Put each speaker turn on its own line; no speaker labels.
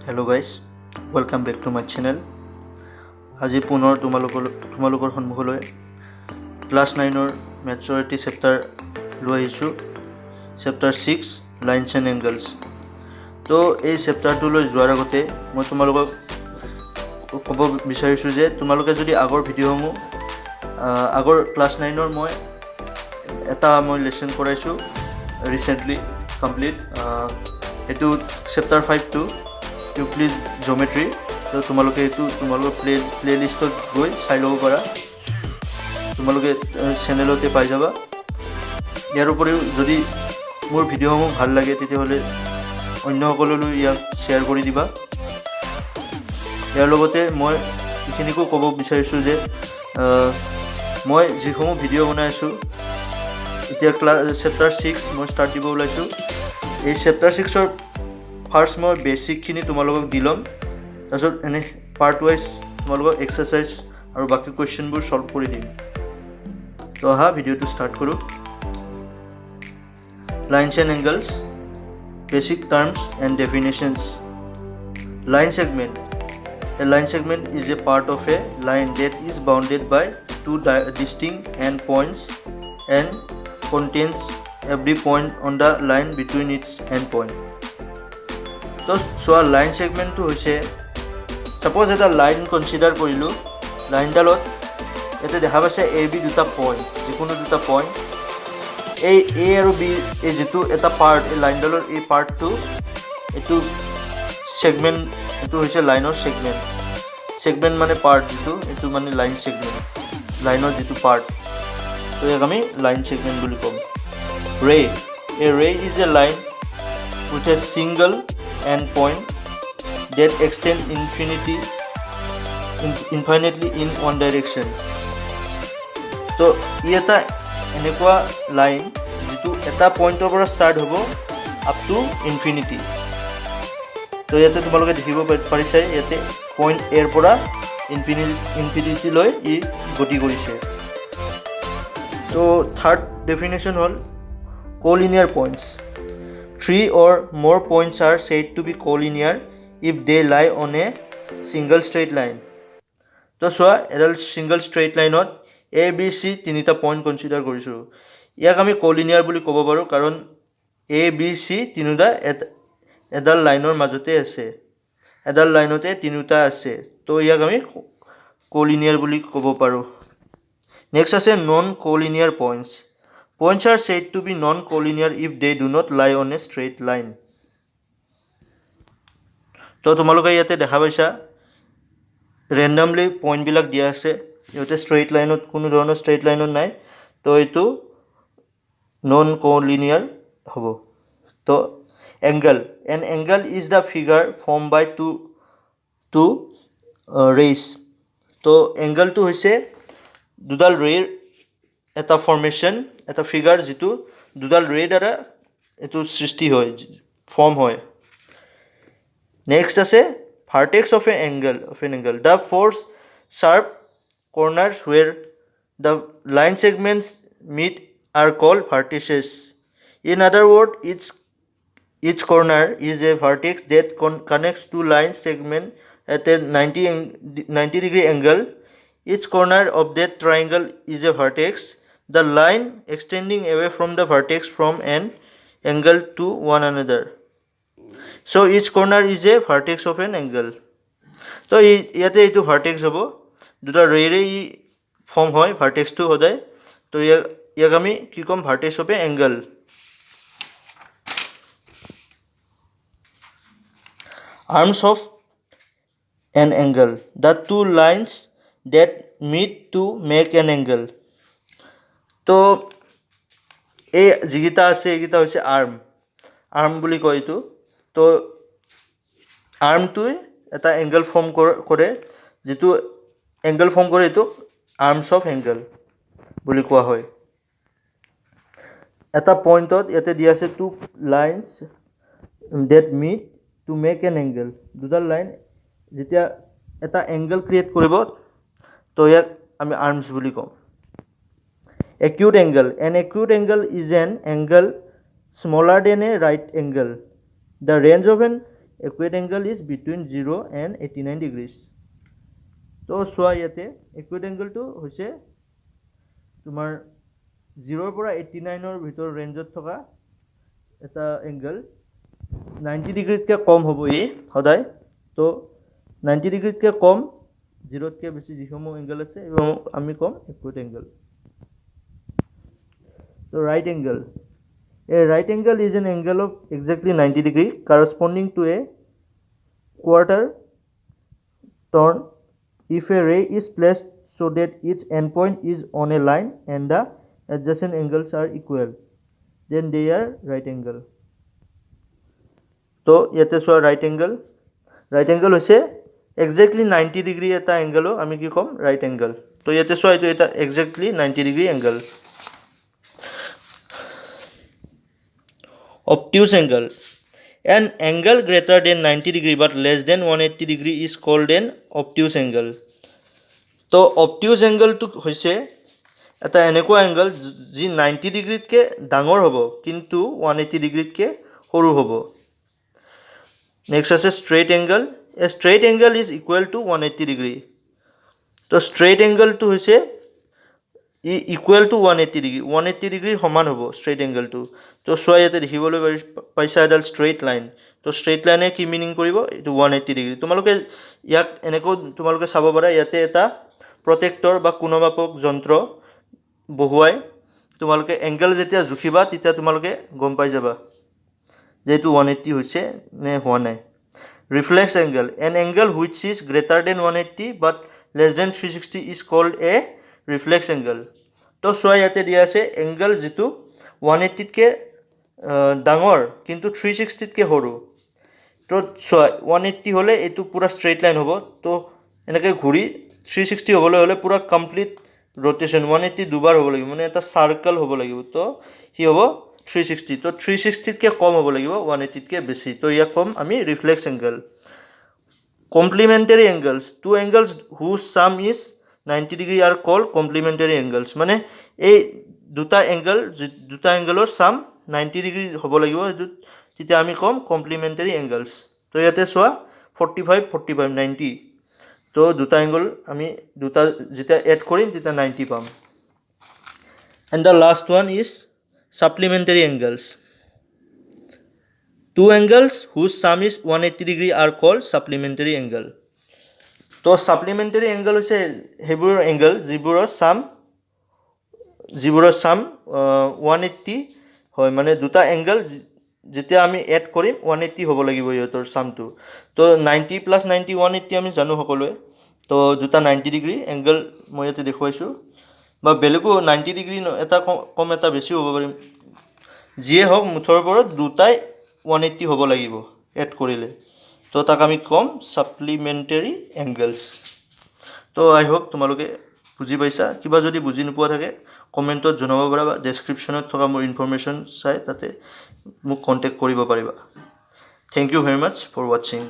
Hello guys, welcome back to my channel. আজি পুনৰ তোমালোকৰ সন্মুখলৈ ক্লাছ 9ৰ মেজৰিটি চেপ্টাৰ লৈ আহিছোঁ, চেপ্টাৰ 6 লাইনছ এণ্ড এংগলছ। তো এই চেপ্টাৰটোলৈ যোৱাৰ আগতে মই তোমালোকক ক'ব বিচাৰিছোঁ যে তোমালোকে যদি আগৰ ভিডিঅ'সমূহ আগৰ ক্লাছ 9ৰ মই লেচন কৰাইছোঁ ৰিচেণ্টলি কমপ্লিট, এইটো চেপ্টাৰ 5 ইউক্লিড জিঅ'মেট্ৰি। তো তোমালোকে প্লেলিষ্টত গৈ চাই ল'ব পাৰা, তোমালোকে চেনেলতে পাই যাবা। ইয়াৰ উপৰিও যদি মোৰ ভিডিঅ'সমূহ ভাল লাগে তেতিয়াহ'লে অন্যসকললৈ ইয়াক শ্বেয়াৰ কৰি দিবা। ইয়াৰ লগতে মই এইখিনিকো ক'ব বিচাৰিছোঁ যে মই যিসমূহ ভিডিঅ' বনাই আছোঁ এতিয়া চেপ্টাৰ 6 মই ষ্টাৰ্ট দিব ওলাইছোঁ। এই চেপ্টাৰ 6ৰ ফাৰ্ষ্ট মই বেচিকখিনি তোমালোকক দি ল'ম, তাৰপিছত এনে পাৰ্ট ৱাইজ তোমালোকক এক্সাৰচাইজ আৰু বাকী কুৱেশ্যনবোৰ ছল্ভ কৰি দিম। তো আহা ভিডিঅ'টো ষ্টাৰ্ট কৰোঁ। Lines and angles, basic terms and definitions. Line segment. A line segment is a part of a line that is bounded by two distinct endpoints and contains every point on the line between its endpoint. তো চোৱা, line ছেগমেণ্টটো হৈছে, suppose এটা line consider কৰিলোঁ। লাইনডালত ইয়াতে দেখা পাইছে A B দুটা point, যিকোনো দুটা পইণ্ট। এই এ আৰু বি এই যিটো এটা পাৰ্ট, এই লাইনডালৰ এই পাৰ্টটো এইটো ছেগমেণ্ট, এইটো হৈছে লাইনৰ ছেগমেণ্ট। ছেগমেণ্ট মানে পাৰ্ট যিটো, এইটো মানে লাইন ছেগমেণ্ট, লাইনৰ যিটো পাৰ্ট। তো ইয়াক আমি লাইন ছেগমেণ্ট বুলি ক'ম। ৰে, এ ৰে is a line with a single end point that extend infinitely in one direction. তো ই এটা এনেকুৱা লাইন যিটো এটা পইণ্টৰ পৰা ষ্টাৰ্ট হ'ব আপ টু ইনফিনিটি। তো ইয়াতে তোমালোকে দেখিব পাৰিছে, ইয়াতে পইণ্ট এৰ পৰা ইনফিনিটিলৈ ই গতি কৰিছে। তো থাৰ্ড ডেফিনেশ্যন হ'ল কলিনিয়াৰ points. 3 or more points are said to be collinear if they lie on a single straight line. তো চোৱা, এডাল ছিংগল ষ্ট্ৰেইট লাইনত এ বি চি তিনিটা পইণ্ট কনচিডাৰ কৰিছোঁ। ইয়াক আমি কলিনিয়াৰ বুলি ক'ব পাৰোঁ, কাৰণ এ বি চি তিনিটা এডাল লাইনৰ মাজতে আছে, এডাল লাইনতে তিনিটা আছে। তো ইয়াক আমি কলিনিয়াৰ বুলি ক'ব পাৰোঁ। নেক্সট আছে non collinear points. Points are said to be non-collinear if they do not lie on a straight line. তো তোমালোকে ইয়াতে দেখা পাইছা ৰেণ্ডমলি পইণ্টবিলাক দিয়া আছে, ইয়াতে ষ্ট্ৰেইট লাইনত কোনো ধৰণৰ ষ্ট্ৰেইট লাইনত নাই। তো এইটো নন কলিনিয়াৰ হ'ব। তো angle, an angle is the figure form by two rays. তো এংগলটো হৈছে দুডাল ৰেৰ এটা ফৰ্মেশ্যন, এটা ফিগাৰ যিটো দুডাল ৰে দ্বাৰা এইটো সৃষ্টি হয়, ফৰ্ম হয়। নেক্সট আছে vertex of an angle, the four sharp corners where the line segments meet are called vertices. In other word, each corner is a vertex that connects to line segment at a 90 degree angle. Each corner of that triangle is a vertex. The line extending away from the vertex from an angle to one another. So each corner is a vertex of an angle. তো ইয়াতে এইটো vertex হ'ব, দুটা ৰেৰে ই form হয় ভাৰ্টেক্সটো সদায়। তো ইয়াক আমি কি ক'ম, vertex of a angle. Arms of an angle, the two lines that meet to make an angle. তো এই যিকেইটা আছে এইকেইটা হৈছে আৰ্ম বুলি কয় এইটো। তো আৰ্মটোৱে এটা এংগল ফৰ্ম কৰে, যিটো এংগল ফৰ্ম কৰে এইটোক আৰ্মছ অফ এংগল বুলি কোৱা হয়। এটা পইণ্টত ইয়াতে দিয়া আছে two lines that meet to make an angle. দুডাল লাইন যেতিয়া এটা এংগল ক্ৰিয়েট কৰিব, তো ইয়াক আমি আৰ্মছ বুলি ক'ম। Acute angle. An acute angle is an angle smaller than a right angle. The range of an equate angle is between 0 and 89 degrees. তো চোৱা ইয়াতে equate angle টো হৈছে তোমাৰ 0 পৰা 89 ৰ ভিতৰ ৰেঞ্জত থকা এটা এংগল 90 ডিগ্ৰীতকৈ কম হ'ব ই সদায় তো 90 ডিগ্ৰীতকৈ কম 0তকৈ বেছি যিসমূহ এংগল আছে এবং আমি কম equate angle. So right angle. A right angle is an angle of exactly 90 degree corresponding to a quarter turn if a ray is placed so that its endpoint is on a line and the adjacent angles are equal. Then they are right angle. So yete so right angle. Right angle hoise exactly 90 degree eta angle ami ki kom right angle. So yete so eta exactly 90 degree angle. Obtuse angle. An angle greater than 90 degree but less than 180 degree is called an obtuse angle. So obtuse angle to hoise eta eneko angle ji 90 degree ke dangor hobo kintu 180 degree ke horu hobo. Next is a straight angle. A straight angle is equal to 180 degree. So straight angle to hoise equal to 180 degree. 180 degree সমান হ'ব straight angle to. তো চোৱা ইয়াতে দেখিবলৈ পাইছা এডাল straight line. তো straight line কি মিনিং কৰিব এইটো 180 ডিগ্ৰী. তোমালোকে ইয়াক এনেকৈ তোমালোকে চাব পাৰা ইয়াতে এটা প্ৰটেক্টৰ বা কোণমাপক যন্ত্ৰ বহুৱাই তোমালোকে এংগল যেতিয়া জুখিবা তেতিয়া তোমালোকে গম পাই যাবা যে এইটো 180 হৈছে নে হোৱা নাই. Reflex angle. An angle which is greater than 180 but less than 360 is called a reflex angle. তো চোৱা ইয়াতে দিয়া আছে এংগল যেটো 180 তকৈ ডাঙৰ কিন্তু 360 তকৈ সৰু. তো চোৱা 180 হ'লে এইটো পুৰা ষ্ট্ৰেইট লাইন হ'ব. তো এনেকৈ ঘূৰি 360 হ'বলৈ হ'লে পুৰা কমপ্লিট ৰোটেশ্যন 180 দুবাৰ হ'ব লাগিব মানে এটা চাৰ্কেল হ'ব লাগিব. তো কি হ'ব 360. তো 360 তকৈ কম হ'ব লাগিব 180 তকৈ বেছি. তো ইয়াক কম আমি reflex angle. Complementary angles. Two angles whose sum is 90 degree are called complementary angles. মানে এই দুটা এংগলৰ সাম 90 ডিগ্ৰী হ'ব লাগিব তেতিয়া আমি কম complementary angles. তো ইয়াতে চোৱা 45 45 90. তো দুটা এংগল আমি দুটা যেতিয়া এড কৰিম তেতিয়া 90 পাম. And the last one is supplementary angles. Two angles whose sum is 180 degree are called supplementary angle. তো supplementary angle হৈছে সেইবোৰৰ এংগল যিবোৰৰ সাম 180 হয় মানে দুটা এংগল যেতিয়া আমি এড কৰিম 180 হ'ব লাগিব ইহঁতৰ সামটো. তো 90 + 90 180 আমি জানো সকলোৱে. তো দুটা 90 ডিগ্ৰী এংগল মই ইয়াতে দেখুৱাইছোঁ বা বেলেগো 90 ডিগ্ৰী এটা কম এটা বেছি হ'ব পাৰিম যিয়ে হওক মুঠৰ ওপৰত দুটাই 180 হ'ব লাগিব এড কৰিলে. তো তাক আমি কম সাপ্লিমেণ্টাৰী এংগলছ. তো আই হোপ তোমালোকে বুজি পাইছা. কিবা যদি বুজি নোপোৱা থাকে কমেণ্টত জনাব পাৰা বা ডেছক্ৰিপশ্যনত থকা মোৰ ইনফৰমেশ্যন চাই তাতে মোক কণ্টেক্ট কৰিব পাৰিবা. Thank you very much for ৱাচিং.